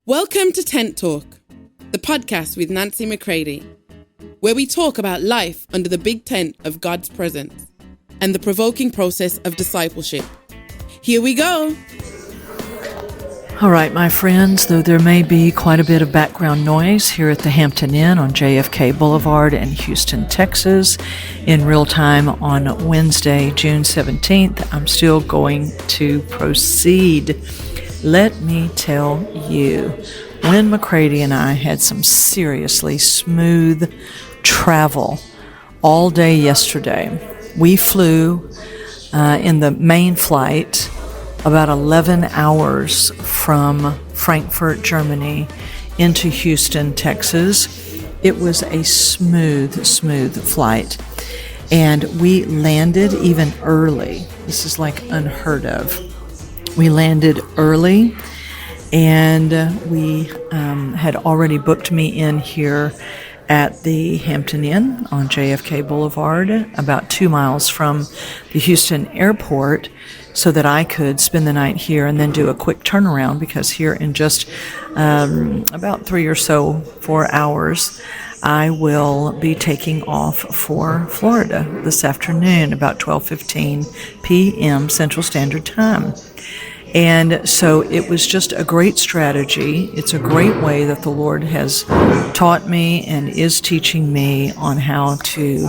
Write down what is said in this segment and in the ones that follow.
Welcome to Tent Talk, the podcast with Nancy McCready, where we talk about life under the big tent of God's presence and the provoking process of discipleship. Here we go. All right, my friends, though there may be quite a bit of background noise here at the Hampton Inn on JFK Boulevard in Houston, Texas, in real time on Wednesday, June 17th, I'm still going to proceed. Let me tell you, Lynn McCready and I had some seriously smooth travel all day yesterday. We flew in the main flight about 11 hours from Frankfurt, Germany, into Houston, Texas. It was a smooth flight. And we landed even early. This is like unheard of. We landed early, and we had already booked me in here at the Hampton Inn on JFK Boulevard, about 2 miles from the Houston airport, so that I could spend the night here and then do a quick turnaround, because here in just about 4 hours, I will be taking off for Florida this afternoon, about 12:15 p.m. Central Standard Time. And so it was just a great strategy. It's a great way that the Lord has taught me and is teaching me on how to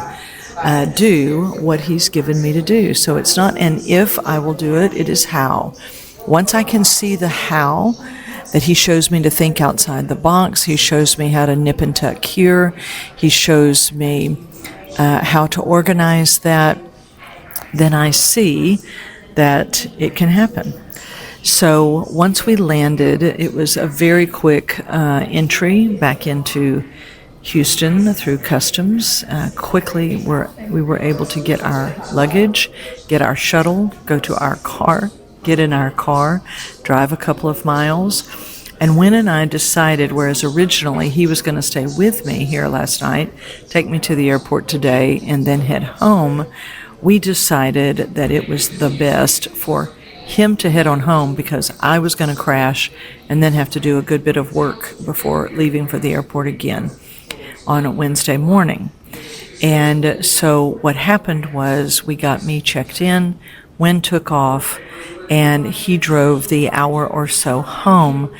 do what He's given me to do. So it's not an if I will do it, it is how. Once I can see the how, that He shows me to think outside the box, He shows me how to nip and tuck here, He shows me how to organize that, then I see that it can happen. So once we landed, it was a very quick entry back into Houston through customs. Quickly, we were able to get our luggage, get our shuttle, go to our car, get in our car, drive a couple of miles. And Wynn and I decided, whereas originally he was going to stay with me here last night, take me to the airport today, and then head home, we decided that it was the best for him to head on home, because I was going to crash and then have to do a good bit of work before leaving for the airport again on a Wednesday morning. And so what happened was we got me checked in, Wynn took off, and he drove the hour or so home,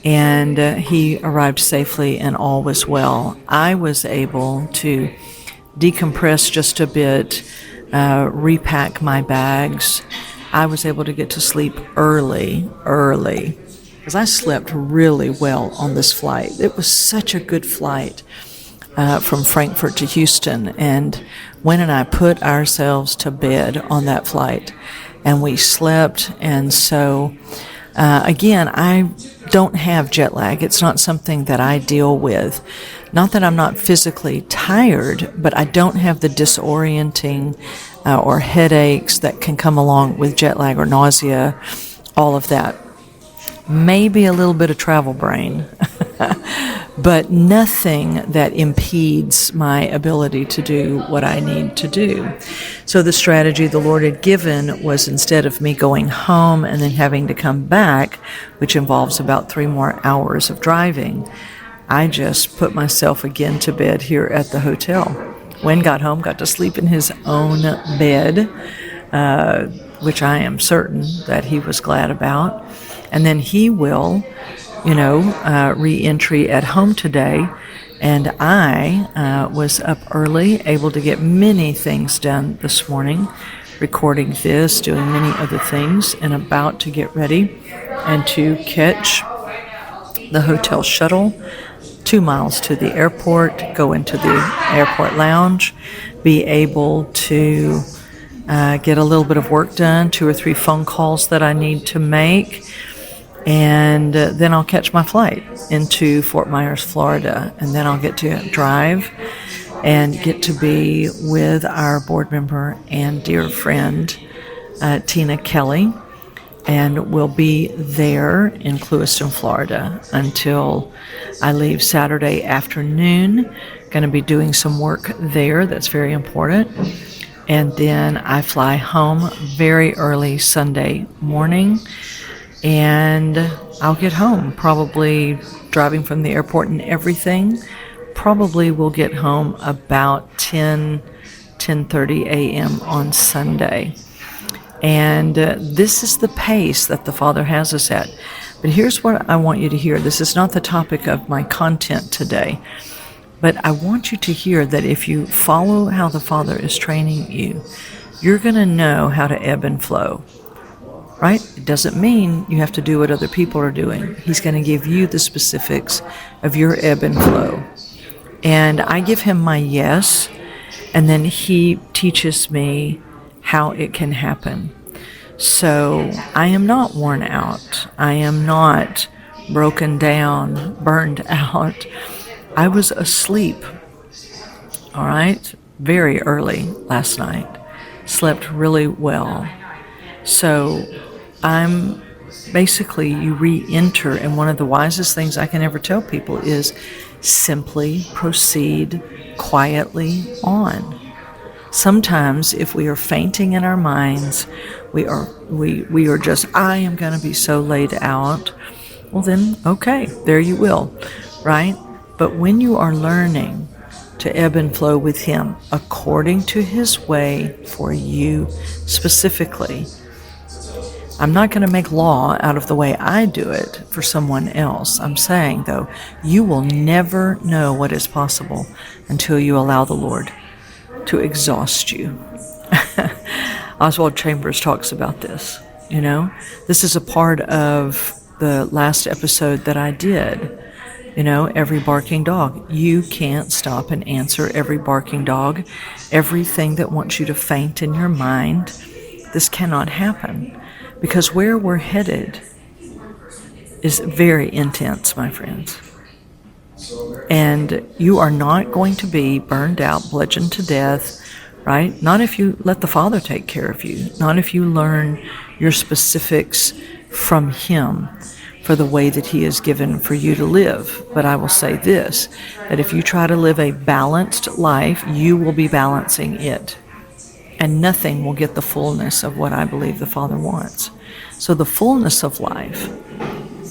and he arrived safely and all was well. I was able to decompress just a bit, repack my bags. I was able to get to sleep early, because I slept really well on this flight. It was such a good flight from Frankfurt to Houston, and Wynn and I put ourselves to bed on that flight, and we slept. And so, again, I don't have jet lag. It's not something that I deal with. Not that I'm not physically tired, but I don't have the disorienting or headaches that can come along with jet lag or nausea, all of that. Maybe a little bit of travel brain, but nothing that impedes my ability to do what I need to do. So the strategy the Lord had given was, instead of me going home and then having to come back, which involves about 3 more hours of driving, I just put myself again to bed here at the hotel. Wynn got home, got to sleep in his own bed, which I am certain that he was glad about. And then he will, re-entry at home today. And I was up early, able to get many things done this morning, recording this, doing many other things, and about to get ready and to catch the hotel shuttle 2 miles to the airport, go into the airport lounge, be able to get a little bit of work done, 2 or 3 phone calls that I need to make, and then I'll catch my flight into Fort Myers, Florida, and then I'll get to drive and get to be with our board member and dear friend, Tina Kelly, and we'll be there in Clewiston, Florida until I leave Saturday afternoon. Going to be doing some work there that's very important. And then I fly home very early Sunday morning and I'll get home, probably driving from the airport and everything. Probably will get home about 10:30 a.m. on Sunday. And this is the pace that the Father has us at. But here's what I want you to hear. This is not the topic of my content today. But I want you to hear that if you follow how the Father is training you, you're going to know how to ebb and flow. Right? It doesn't mean you have to do what other people are doing. He's going to give you the specifics of your ebb and flow. And I give him my yes, and then he teaches me how it can happen. So I am not worn out. I am not broken down, burned out. I was asleep, all right, very early last night. Slept really well. So I'm basically, you re-enter, and one of the wisest things I can ever tell people is simply proceed quietly on. Sometimes if we are fainting in our minds, we are just, I am going to be so laid out, well then, okay, there you will, right? But when you are learning to ebb and flow with him according to his way for you specifically, I'm not going to make law out of the way I do it for someone else. I'm saying, though, you will never know what is possible until you allow the Lord to exhaust you. Oswald Chambers talks about this, you know. This is a part of the last episode that I did. You know, every barking dog. You can't stop and answer every barking dog. Everything that wants you to faint in your mind, this cannot happen. Because where we're headed is very intense, my friends. And you are not going to be burned out, bludgeoned to death, right? Not if you let the Father take care of you. Not if you learn your specifics from him for the way that he has given for you to live. But I will say this, that if you try to live a balanced life, you will be balancing it. And nothing will get the fullness of what I believe the Father wants. So the fullness of life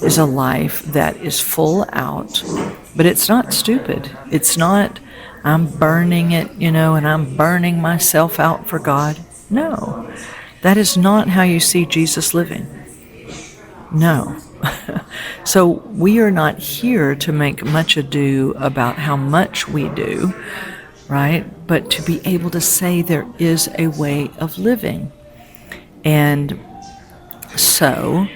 is a life that is full out, but it's not stupid. It's not, I'm burning it, you know, and I'm burning myself out for God. No, that is not how you see Jesus living. No. So we are not here to make much ado about how much we do, right? But to be able to say there is a way of living. And so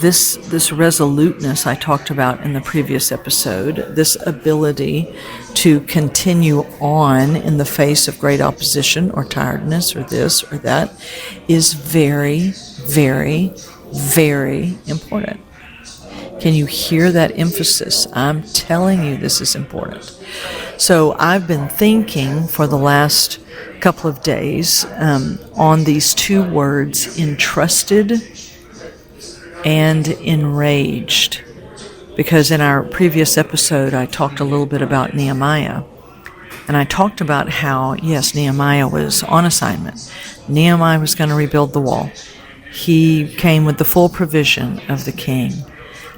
this resoluteness I talked about in the previous episode, this ability to continue on in the face of great opposition or tiredness or this or that, is very, very, very important. Can you hear that emphasis? I'm telling you this is important. So I've been thinking for the last couple of days on these two words, entrusted and enraged. Because in our previous episode, I talked a little bit about Nehemiah. And I talked about how, yes, Nehemiah was on assignment. Nehemiah was going to rebuild the wall. He came with the full provision of the king.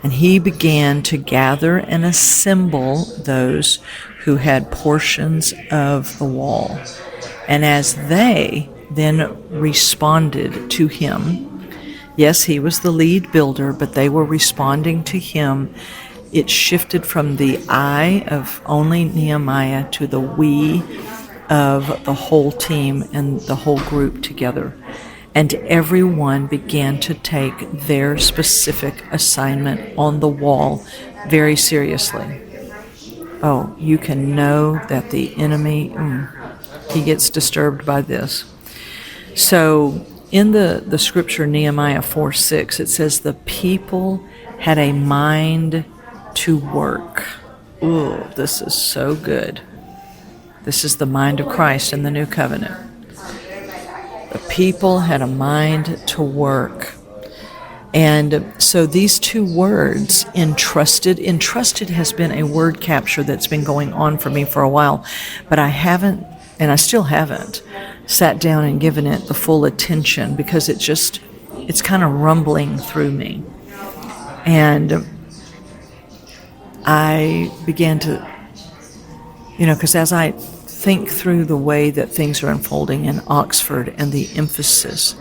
And he began to gather and assemble those who had portions of the wall. And as they then responded to him, yes, he was the lead builder, but they were responding to him. It shifted from the I of only Nehemiah to the we of the whole team and the whole group together. And everyone began to take their specific assignment on the wall very seriously. Oh, you can know that the enemy, he gets disturbed by this. So in the scripture, Nehemiah 4:6, it says, the people had a mind to work. Ooh, this is so good. This is the mind of Christ in the new covenant. The people had a mind to work. And so these two words, entrusted has been a word capture that's been going on for me for a while, but I haven't, and I still haven't, sat down and given it the full attention because it's kind of rumbling through me. And I began to, because as I think through the way that things are unfolding in Oxford and the emphasis,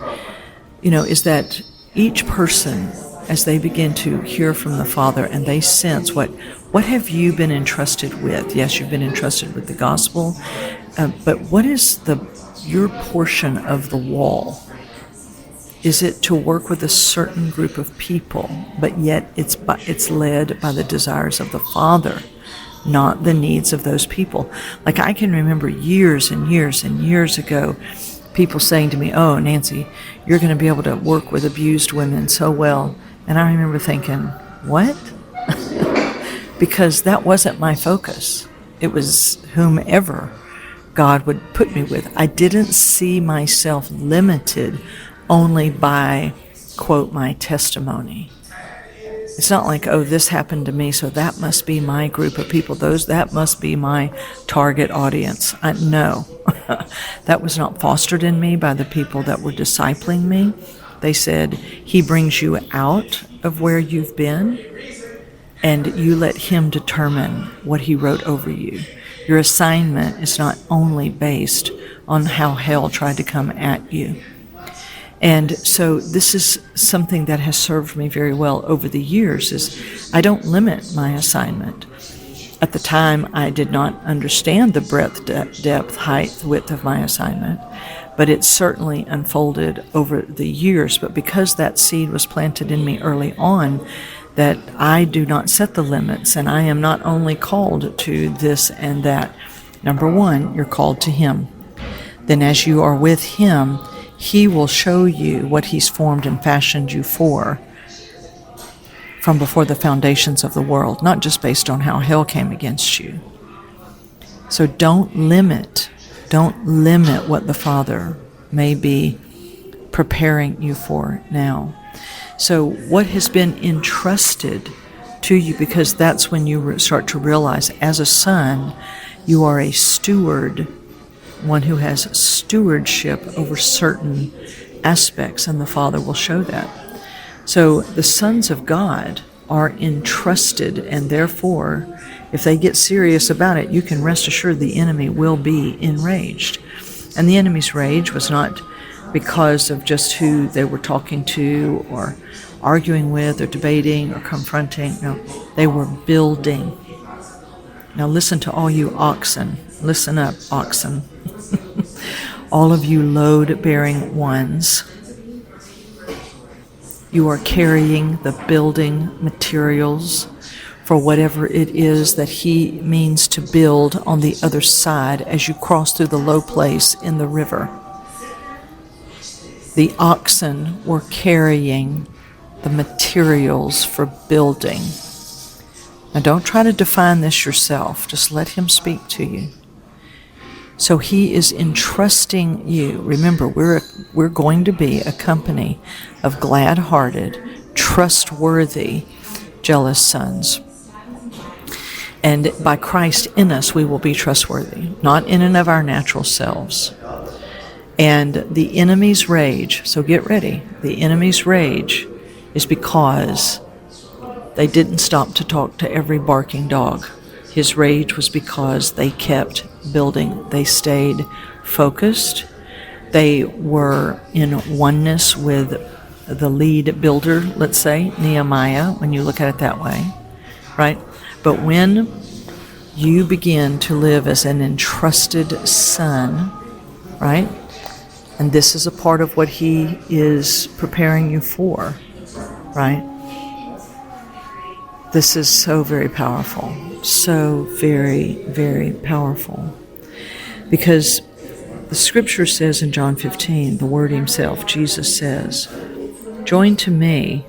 is that each person, as they begin to hear from the Father and they sense what have you been entrusted with? Yes, you've been entrusted with the gospel, but what is your portion of the wall? Is it to work with a certain group of people, but yet it's led by the desires of the Father, not the needs of those people? Like I can remember years and years and years ago, people saying to me, "Oh, Nancy, you're going to be able to work with abused women so well." And I remember thinking, what? Because that wasn't my focus. It was whomever God would put me with. I didn't see myself limited only by, quote, my testimony. It's not like, oh, this happened to me, so that must be my group of people. That must be my target audience. No, that was not fostered in me by the people that were discipling me. They said, he brings you out of where you've been, and you let him determine what he wrote over you. Your assignment is not only based on how hell tried to come at you. And so this is something that has served me very well over the years, is I don't limit my assignment. At the time, I did not understand the breadth, depth, height, width of my assignment, but it certainly unfolded over the years. But because that seed was planted in me early on, that I do not set the limits, and I am not only called to this and that. Number one, you're called to him. Then as you are with him, he will show you what he's formed and fashioned you for from before the foundations of the world, not just based on how hell came against you. So don't limit what the Father may be preparing you for now. So what has been entrusted to you, because that's when you start to realize as a son, you are a steward, one who has stewardship over certain aspects, and the Father will show that. So the sons of God are entrusted, and therefore, if they get serious about it, you can rest assured the enemy will be enraged. And the enemy's rage was not because of just who they were talking to or arguing with or debating or confronting. No, they were building. Now listen to all you oxen. Listen up, oxen. All of you load-bearing ones. You are carrying the building materials for whatever it is that he means to build on the other side as you cross through the low place in the river. The oxen were carrying the materials for building. Now don't try to define this yourself. Just let him speak to you. So he is entrusting you. Remember, we're going to be a company of glad-hearted, trustworthy, jealous sons. And by Christ in us, we will be trustworthy, not in and of our natural selves. And the enemy's rage, so get ready, the enemy's rage is because they didn't stop to talk to every barking dog. His rage was because they kept building. They stayed focused. They were in oneness with the lead builder, let's say, Nehemiah, when you look at it that way, right? But when you begin to live as an entrusted son, right? And this is a part of what he is preparing you for, right? This is so very powerful. So very, very powerful. Because the scripture says in John 15, the word himself, Jesus says, "Join to me,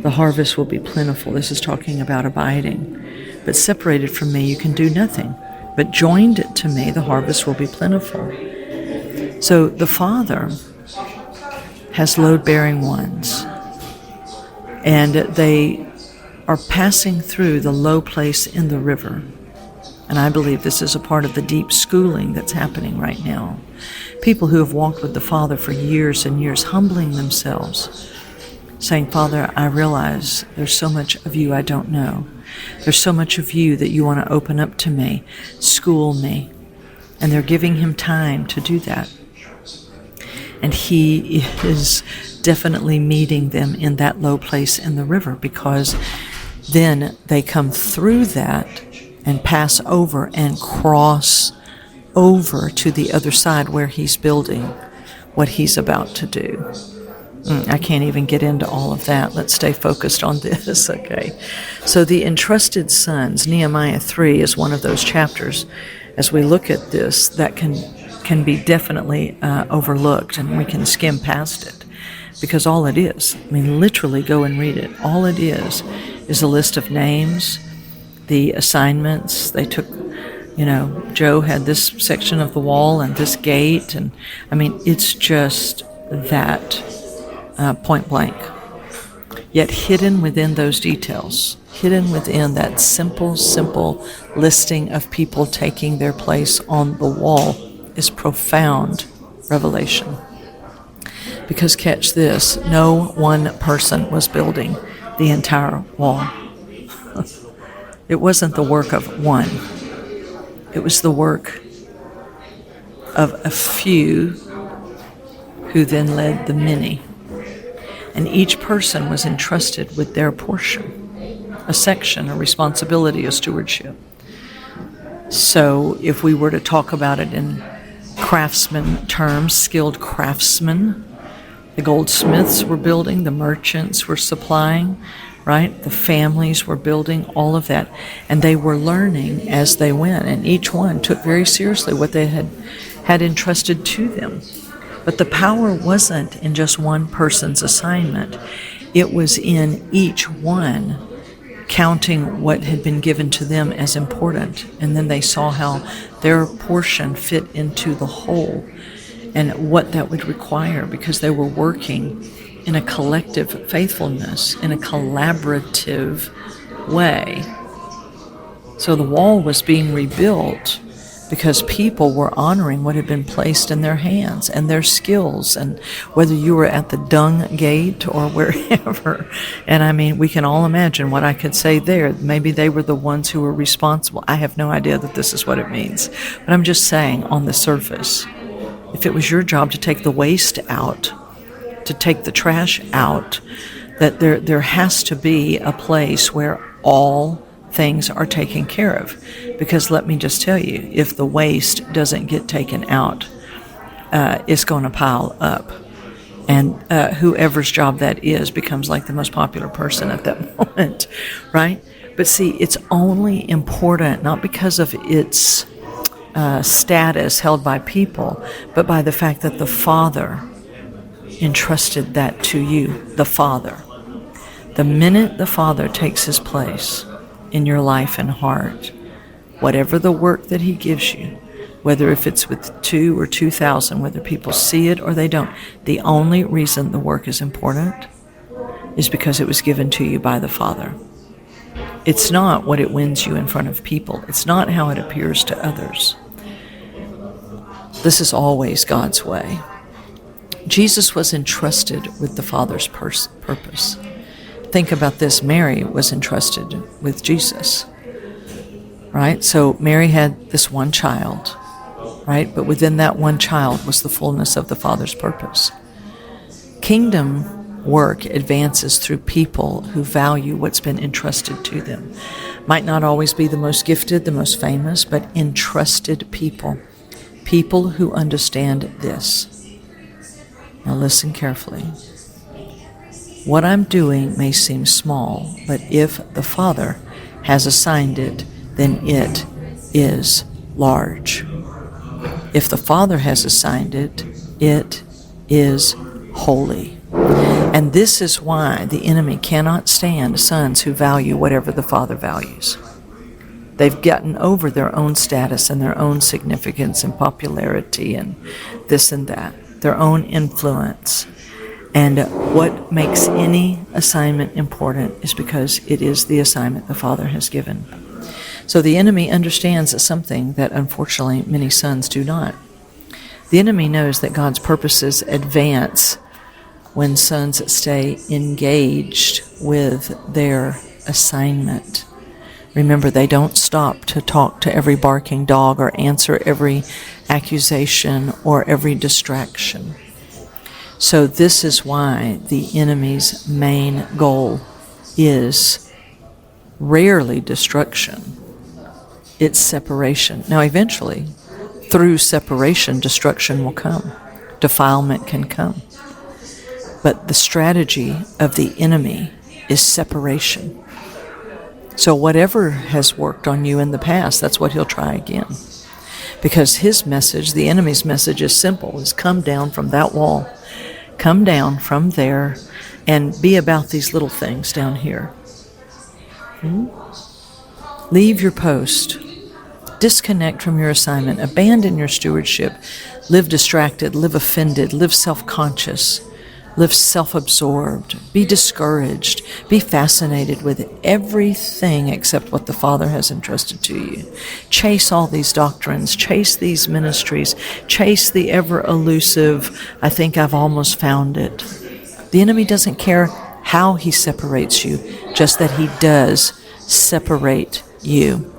the harvest will be plentiful." This is talking about abiding. "But separated from me, you can do nothing. But joined to me, the harvest will be plentiful." So the Father has load-bearing ones, and they are passing through the low place in the river. And I believe this is a part of the deep schooling that's happening right now. People who have walked with the Father for years and years, humbling themselves, saying, Father, I realize there's so much of you I don't know. There's so much of you that you want to open up to me, school me. And they're giving him time to do that. And he is definitely meeting them in that low place in the river, because then they come through that and pass over and cross over to the other side where he's building what he's about to do. I can't even get into all of that. Let's stay focused on this, okay? So the entrusted sons, Nehemiah 3 is one of those chapters. As we look at this, that can be definitely overlooked, and we can skim past it, because all it is, literally go and read it. All it is a list of names, the assignments. They took, Joe had this section of the wall and this gate, and it's just that point blank. Yet hidden within those details, hidden within that simple listing of people taking their place on the wall, is profound revelation. Because catch this, no one person was building the entire wall. It wasn't the work of one. It was the work of a few who then led the many. And each person was entrusted with their portion, a section, a responsibility, a stewardship. So if we were to talk about it in craftsman terms, skilled craftsmen, the goldsmiths were building, the merchants were supplying, right? The families were building, all of that. And they were learning as they went, and each one took very seriously what they had entrusted to them. But the power wasn't in just one person's assignment. It was in each one counting what had been given to them as important. And then they saw how their portion fit into the whole and what that would require, because they were working in a collective faithfulness, in a collaborative way. So the wall was being rebuilt because people were honoring what had been placed in their hands and their skills, and whether you were at the dung gate or wherever. And we can all imagine what I could say there. Maybe they were the ones who were responsible. I have no idea that this is what it means. But I'm just saying, on the surface, if it was your job to take the waste out, to take the trash out, that there has to be a place where all things are taken care of. Because let me just tell you, if the waste doesn't get taken out, it's going to pile up. And whoever's job that is becomes like the most popular person at that moment, right? But see, it's only important not because of its status held by people, but by the fact that the Father entrusted that to you, the Father. The minute the Father takes his place in your life and heart, whatever the work that he gives you, whether if it's with 2 or 2,000, whether people see it or they don't, the only reason the work is important is because it was given to you by the Father. It's not what it wins you in front of people. It's not how it appears to others. This is always God's way. Jesus was entrusted with the Father's purpose. Think about this. Mary was entrusted with Jesus, right? So Mary had this one child, right? But within that one child was the fullness of the Father's purpose. Kingdom work advances through people who value what's been entrusted to them. Might not always be the most gifted, the most famous, but entrusted people. People who understand this. Now listen carefully. What I'm doing may seem small, but if the Father has assigned it, then it is large. If the Father has assigned it, it is holy. And this is why the enemy cannot stand sons who value whatever the Father values. They've gotten over their own status and their own significance and popularity and this and that, their own influence. And what makes any assignment important is because it is the assignment the Father has given. So the enemy understands something that unfortunately many sons do not. The enemy knows that God's purposes advance when sons stay engaged with their assignment. Remember, they don't stop to talk to every barking dog or answer every accusation or every distraction. So this is why the enemy's main goal is rarely destruction. It's separation. Now, eventually, through separation, destruction will come. Defilement can come. But the strategy of the enemy is separation. So whatever has worked on you in the past, that's what he'll try again. Because his message, the enemy's message, is simple, is come down from that wall. Come down from there and be about these little things down here. Leave your post. Disconnect from your assignment. Abandon your stewardship. Live distracted. Live offended. Live self-conscious. Live self-absorbed. Be discouraged. Be fascinated with everything except what the Father has entrusted to you. Chase all these doctrines. Chase these ministries. Chase the ever-elusive, I think I've almost found it. The enemy doesn't care how he separates you, just that he does separate you.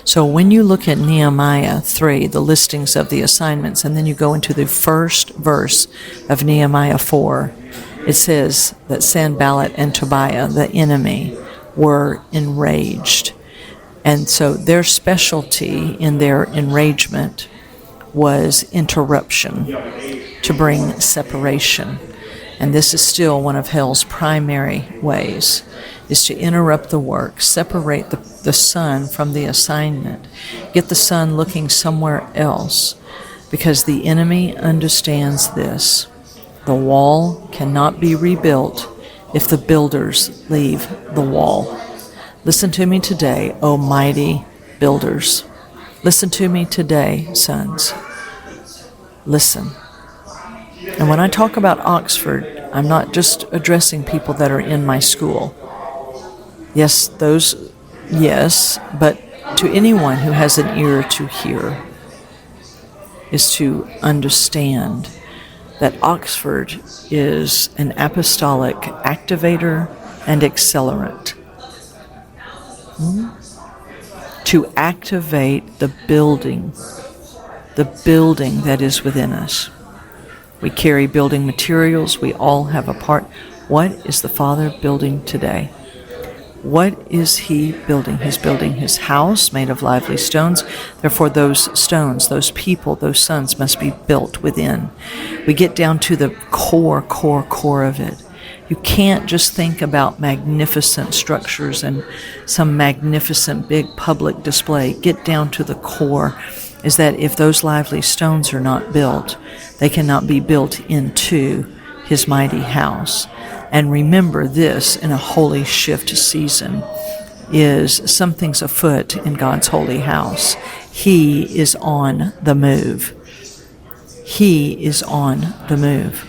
So when you look at Nehemiah 3, the listings of the assignments, and then you go into the first verse of Nehemiah 4, it says that Sanballat and Tobiah, the enemy, were enraged. And so their specialty in their enragement was interruption, to bring separation. And this is still one of hell's primary ways, is to interrupt the work, separate the son from the assignment, get the son looking somewhere else, because the enemy understands this. The wall cannot be rebuilt if the builders leave the wall. Listen to me today, O mighty builders. Listen to me today, sons. Listen. And when I talk about Oxford, I'm not just addressing people that are in my school. Yes, but to anyone who has an ear to hear, is to understand that Oxford is an apostolic activator and accelerant. To activate the building that is within us. We carry building materials. We all have a part. What is the Father building today? What is he building? He's building his house made of lively stones. Therefore, those stones, those people, those sons must be built within. We get down to the core of it. You can't just think about magnificent structures and some magnificent big public display. Get down to the core, is that if those lively stones are not built, they cannot be built into his mighty house. And remember this, in a holy shift season, is something's afoot in God's holy house. He is on the move. He is on the move.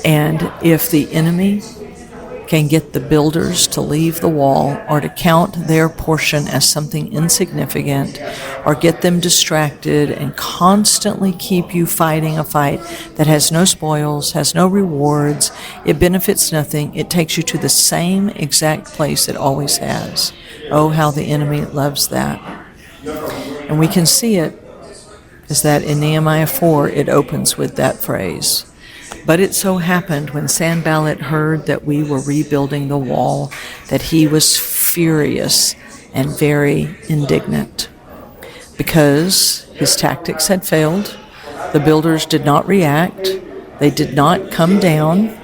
And if the enemy can get the builders to leave the wall, or to count their portion as something insignificant, or get them distracted and constantly keep you fighting a fight that has no spoils, has no rewards, it benefits nothing, it takes you to the same exact place it always has. Oh, how the enemy loves that. And we can see it, is that in Nehemiah 4, it opens with that phrase. But it so happened when Sanballat heard that we were rebuilding the wall, that he was furious and very indignant, because his tactics had failed. The builders did not react. They did not come down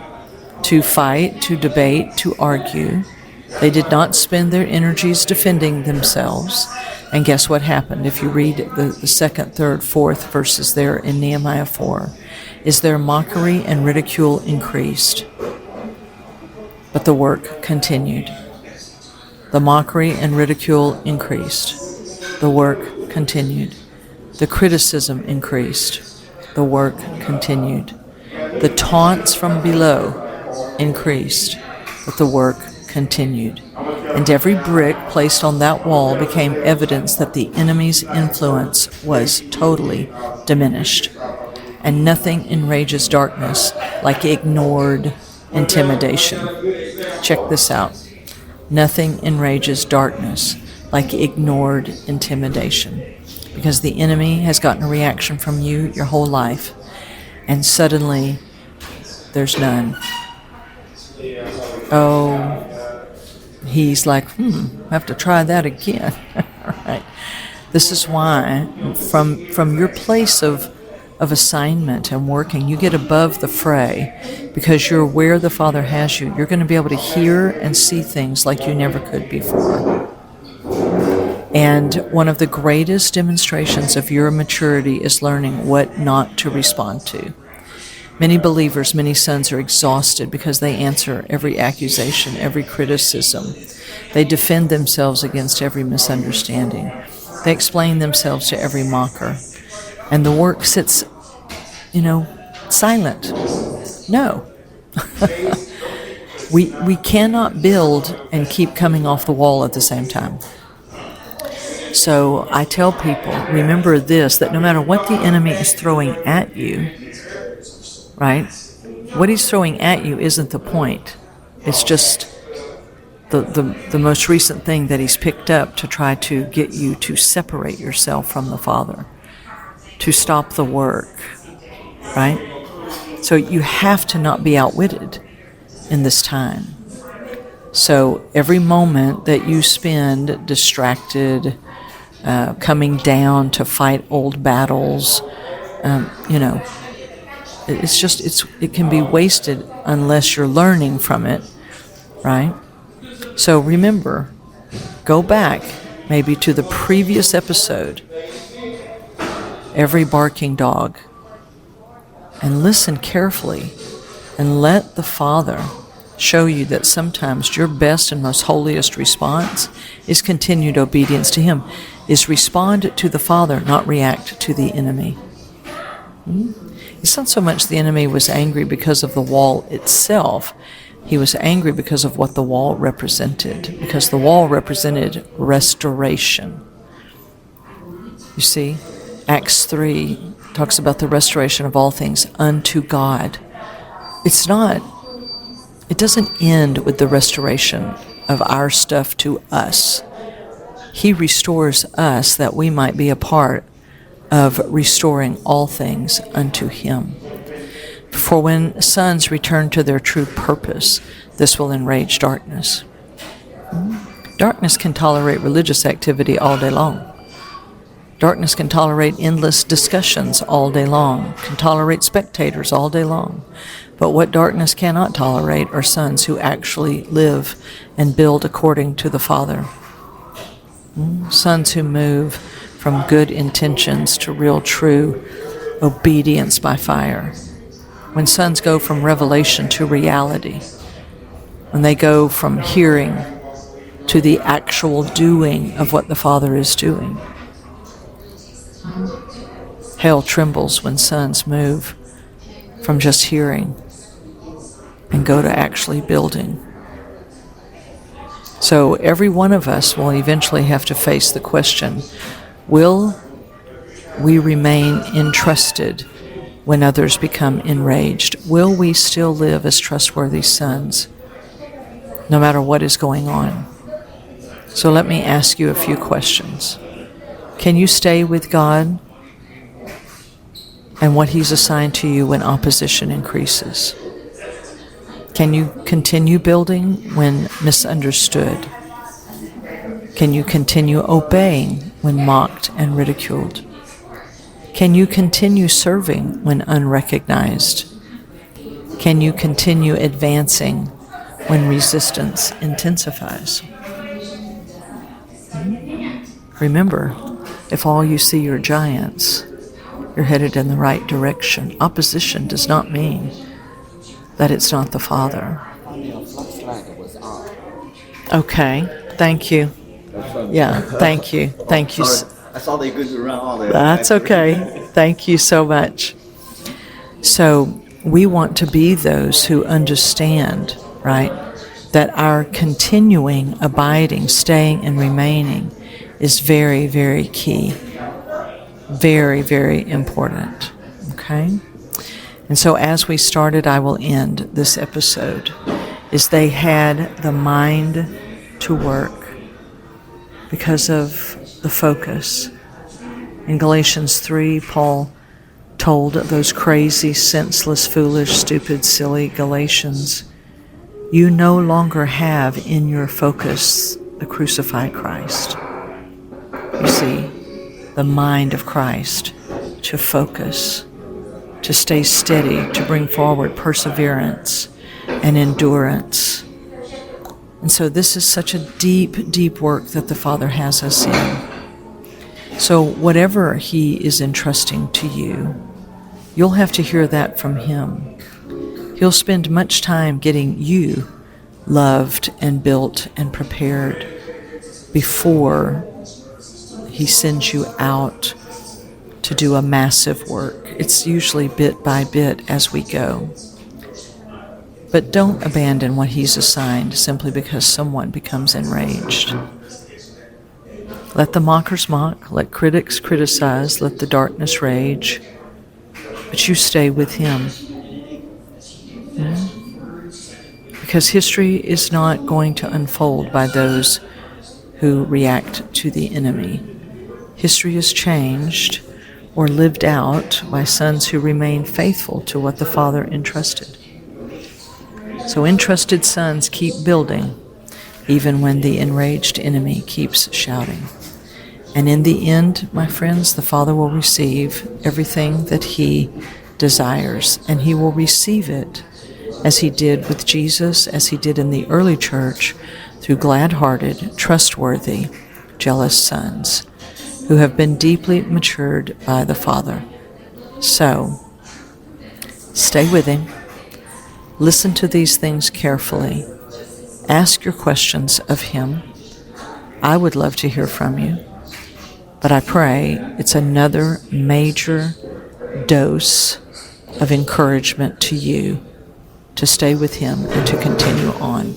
to fight, to debate, to argue. They did not spend their energies defending themselves. And guess what happened? If you read the second, third, fourth verses there in Nehemiah 4, is their mockery and ridicule increased. But the work continued. The mockery and ridicule increased. The work continued. The criticism increased. The work continued. The taunts from below increased. But the work continued. And every brick placed on that wall became evidence that the enemy's influence was totally diminished. And nothing enrages darkness like ignored intimidation. Check this out. Nothing enrages darkness like ignored intimidation. Because the enemy has gotten a reaction from you your whole life, and suddenly there's none. Oh, he's like, I have to try that again. All right. This is why from your place of assignment and working, you get above the fray because you're where the Father has you. You're going to be able to hear and see things like you never could before. And one of the greatest demonstrations of your maturity is learning what not to respond to. Many believers, many sons are exhausted because they answer every accusation, every criticism. They defend themselves against every misunderstanding. They explain themselves to every mocker. And the work sits, silent. No. We cannot build and keep coming off the wall at the same time. So I tell people, remember this, that no matter what the enemy is throwing at you, right? What he's throwing at you isn't the point. It's just the most recent thing that he's picked up to try to get you to separate yourself from the Father, to stop the work, right? So you have to not be outwitted in this time. So every moment that you spend distracted, coming down to fight old battles, it can be wasted unless you're learning from it, right? So remember, go back maybe to the previous episode, every barking dog, and listen carefully and let the Father show you that sometimes your best and most holiest response is continued obedience to Him, is respond to the Father, not react to the enemy. It's not so much the enemy was angry because of the wall itself. He was angry because of what the wall represented, because the wall represented restoration. You see, Acts 3 talks about the restoration of all things unto God. It doesn't end with the restoration of our stuff to us. He restores us that we might be a part of restoring all things unto Him. For when sons return to their true purpose, this will enrage darkness. Darkness can tolerate religious activity all day long. Darkness can tolerate endless discussions all day long, can tolerate spectators all day long. But what darkness cannot tolerate are sons who actually live and build according to the Father. Sons who move from good intentions to real, true obedience by fire. When sons go from revelation to reality, when they go from hearing to the actual doing of what the Father is doing. Hell trembles when sons move from just hearing and go to actually building. So every one of us will eventually have to face the question, will we remain entrusted when others become enraged? Will we still live as trustworthy sons, no matter what is going on? So let me ask you a few questions. Can you stay with God and what He's assigned to you when opposition increases? Can you continue building when misunderstood? Can you continue obeying when mocked and ridiculed? Can you continue serving when unrecognized? Can you continue advancing when resistance intensifies? Remember, if all you see are giants, you're headed in the right direction. Opposition does not mean that it's not the Father. Okay, thank you. Yeah, thank you. Thank you. Sorry, I saw they could run all the way. That's okay. Thank you so much. So we want to be those who understand, right, that our continuing, abiding, staying, and remaining is very, very key. Very, very important. Okay? And so as we started, I will end this episode, is they had the mind to work because of the focus. In Galatians 3, Paul told those crazy, senseless, foolish, stupid, silly Galatians, you no longer have in your focus the crucified Christ. You see, the mind of Christ to focus, to stay steady, to bring forward perseverance and endurance. And so this is such a deep, deep work that the Father has us in. So whatever He is entrusting to you, you'll have to hear that from Him. He'll spend much time getting you loved and built and prepared before He sends you out to do a massive work. It's usually bit by bit as we go. But don't abandon what He's assigned simply because someone becomes enraged. Let the mockers mock, let critics criticize, let the darkness rage, but you stay with Him. Because history is not going to unfold by those who react to the enemy. History is changed or lived out by sons who remain faithful to what the Father entrusted. So entrusted sons keep building, even when the enraged enemy keeps shouting. And in the end, my friends, the Father will receive everything that He desires, and He will receive it as He did with Jesus, as He did in the early church, through glad-hearted, trustworthy, jealous sons who have been deeply matured by the Father. So, stay with Him. Listen to these things carefully. Ask your questions of Him. I would love to hear from you. But I pray it's another major dose of encouragement to you to stay with Him and to continue on.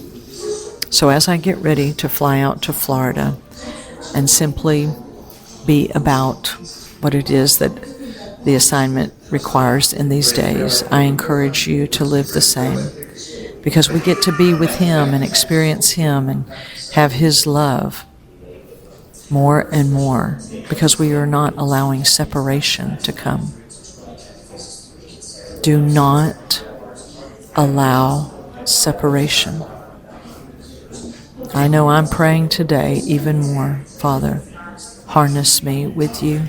So as I get ready to fly out to Florida and simply be about what it is that the assignment requires in these days, I encourage you to live the same, because we get to be with Him and experience Him and have His love more and more, because we are not allowing separation to come. Do not allow separation. I know I'm praying today even more. Father, harness me with You.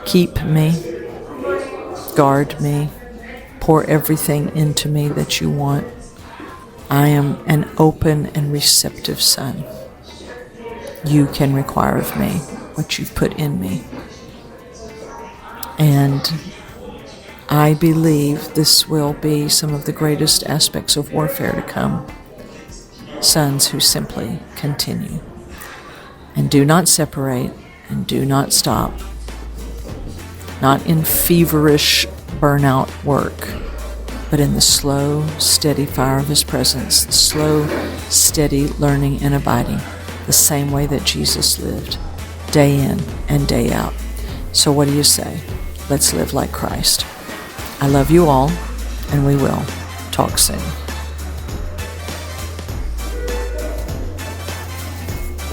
Keep me. Guard me. Pour everything into me that You want. I am an open and receptive son. You can require of me what You've put in me. And I believe this will be some of the greatest aspects of warfare to come. Sons who simply continue. And do not separate and do not stop. Not in feverish burnout work, but in the slow, steady fire of His presence, the slow, steady learning and abiding, the same way that Jesus lived, day in and day out. So what do you say? Let's live like Christ. I love you all, and we will talk soon.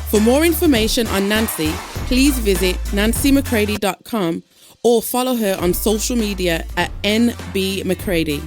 For more information on Nancy, please visit nancymccready.com or follow her on social media at NBMcCready.